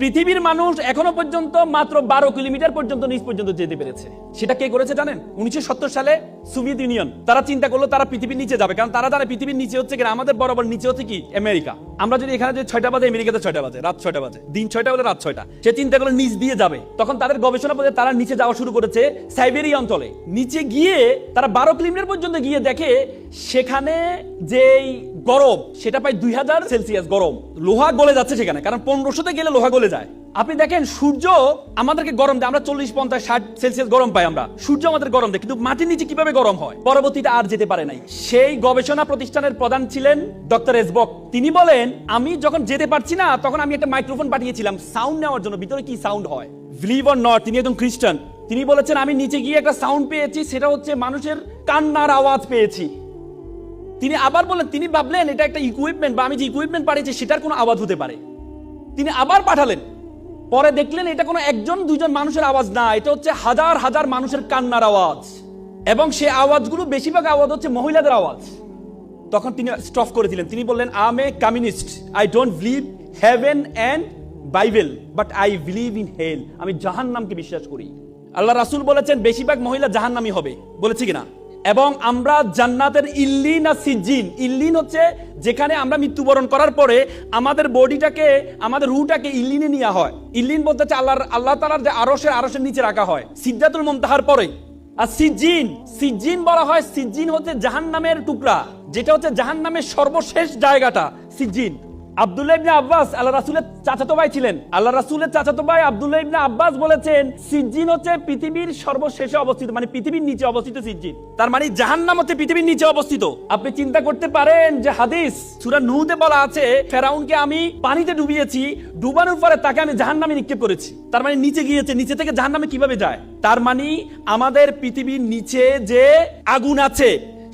পৃথিবীর মানুষ এখনো পর্যন্ত মাত্র 12 কিলোমিটার পর্যন্ত নিচ পর্যন্ত যেতে পেরেছে। সেটা কে করেছে জানেন? 1970 সালে সোভিয়েত ইউনিয়ন। তারা চিন্তা করলো তারা পৃথিবীর নিচে যাবে, কারণ তারা জানে পৃথিবীর নিচে হচ্ছে কিনা আমাদের বরাবর নিচে হচ্ছে কি আমেরিকা। আমরা যদি এখানে যে 6টা বাজে, আমেরিকাতে 6টা বাজে, রাত 6টা বাজে, দিন 6টা হলে রাত 6টা। সে চিন্তা করলো নিচ দিয়ে যাবে। তখন তাদের গবেষণা পথে তারা নিচে যাওয়া শুরু করেছে সাইবেরিয়া অঞ্চলে। নিচে গিয়ে তারা 12 কিলোমিটার পর্যন্ত গিয়ে দেখে সেখানে যেই গরম সেটা প্রায় 2000 সেলসিয়াস গরম। লোহা গলে যাচ্ছে সেখানে, কারণ 1500তে গেলে লোহা গলে যায়। আপনি দেখেন সূর্য আমাদেরকে গরম দেয়, আমরা 40, 50, 60 সেলসিয়াস গরম পাই আমরা, সূর্য আমাদের গরম দেয়, কিন্তু মাটির নিচে কিভাবে গরম হয়? পরবর্তীতে আর যেতে পারে নাই। সেই গবেষণা প্রতিষ্ঠানের প্রধান ছিলেন ডক্টর এসবক। তিনি বলেন, আমি যখন যেতে পারছি না তখন আমি একটা মাইক্রোফোন পাঠিয়েছিলাম সাউন্ড নেওয়ার জন্য, ভিতরে কি সাউন্ড হয়। বিলিভ অর নট, তিনি একদম খ্রিস্টান। তিনি বলেছেন আমি নিচে গিয়ে একটা সাউন্ড পেয়েছি, সেটা হচ্ছে মানুষের কান্নার আওয়াজ পেয়েছি। তিনি আবার বলেন, তিনি ভাবলেন এটা একটা ইকুইপমেন্ট বা আমি যে ইকুইপমেন্ট পাঠিয়েছি সেটার কোনো আওয়াজ হতে পারে। তিনি আবার পাঠালেন, পরে দেখলেন এটা কোনো একজন দুইজন মানুষের আওয়াজ না, এটা হচ্ছে হাজার হাজার মানুষের কান্নার আওয়াজ, এবং সে আওয়াজগুলো বেশিরভাগ আওয়াজ হচ্ছে মহিলাদের আওয়াজ। তখন তিনি স্টপ করে দিলেন। তিনি বললেন, I am a communist, I don't believe heaven and Bible, but I believe in hell. আমি জাহান্নামকে বিশ্বাস করি। আল্লাহ রাসূল বলেছেন বেশিরভাগ মহিলা জাহান্নামী হবে, বলেছি কিনা? এবং আমরা জান্নাতের ইল্লিন আর সিজ্জিন, ইল্লিন হচ্ছে যেখানে আমরা মৃত্যুবরণ করার পরে আমাদের বডিটাকে, আমাদের রুহটাকে ইল্লিনে নেওয়া হয়। ইল্লিন বলতে হচ্ছে আল্লাহ তাআলার যে আরশের নিচে রাখা হয় সিদরাতুল মুনতাহার পরে। আর সিজ্জিন বলা হয়, সিজ্জিন হচ্ছে জাহান্নামের টুকরা, যেটা হচ্ছে জাহান্নামের সর্বশেষ জায়গাটা সিজ্জিন। আব্দুল্লাহ ইবনে আব্বাস আল্লাহ রাসূলের চাচাতো ভাই ছিলেন। আল্লাহ রাসূলের চাচাতো ভাই আব্দুল্লাহ ইবনে আব্বাস বলেছেন সিজ্জিন হচ্ছে পৃথিবীর সর্বশেষে অবস্থিত, মানে পৃথিবীর নিচে অবস্থিত সিজ্জিন। তার মানে জাহান্নাম হচ্ছে পৃথিবীর নিচে অবস্থিত। আপনি চিন্তা করতে পারেন যে হাদিস সূরা নূহতে বলা আছে ফেরাউনকে আমি পানিতে ডুবিয়েছি, ডুবানোর পরে তাকে আমি জাহান্নামে নিক্ষেপ করেছি। তার মানে নিচে গিয়েছে, নিচে থেকে জাহান্নামে কিভাবে যায়? তার মানে আমাদের পৃথিবীর নিচে যে আগুন আছে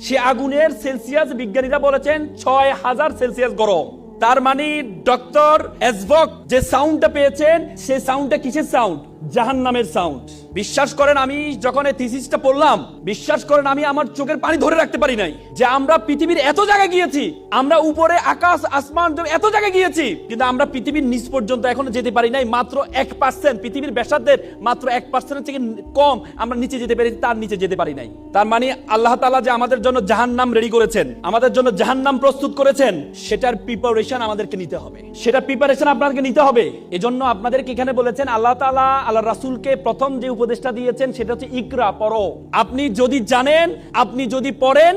সে আগুনের সেলসিয়াস বিজ্ঞানীরা বলেছেন 6000 সেলসিয়াস গরম। তার মানে ডক্টর এসবক যে সাউন্ডটা পেয়েছেন সে সাউন্ডটা কিসের সাউন্ড? জাহান্নামের সাউন্ড। বিশ্বাস করেন, আমি যখন এই থিসিসটা পড়লাম, বিশ্বাস করেন আমি আমার চোখের পানি ধরে রাখতে পারি নাই যে আমরা পৃথিবীর এত জায়গায় গিয়েছি, আমরা উপরে আকাশ আসমান এত জায়গায় গিয়েছি, কিন্তু আমরা পৃথিবীর নিচ পর্যন্ত এখনো যেতে পারি নাই। মাত্র 1%, পৃথিবীর ব্যাসার্ধের মাত্র 1% থেকে কম আমরা নিচে যেতে পেরেছি, তার নিচে যেতে পারি নাই। তার মানে আল্লাহ তাআলা যে আমাদের জন্য জাহান্নাম রেডি করেছেন, আমাদের জন্য জাহান্নাম প্রস্তুত করেছেন, সেটার প্রিপারেশন আমাদেরকে নিতে হবে, সেটা প্রিপারেশন আপনাদেরকে নিতে হবে। এজন্য আপনাদেরকে এখানে বলেছেন আল্লাহ তাআলা আল্লাহ রাসূলকে প্রথম যে উপদেশটা দিয়েছেন সেটা হচ্ছে ইকরা, পড়ো। আপনি যদি জানেন, আপনি যদি পড়েন,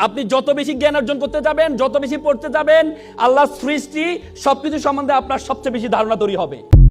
আপনি যত বেশি জ্ঞান অর্জন করতে যাবেন, যত বেশি পড়তে যাবেন, আল্লাহর সৃষ্টি সবকিছু সম্বন্ধে আপনার সবচেয়ে বেশি ধারণা তৈরি হবে।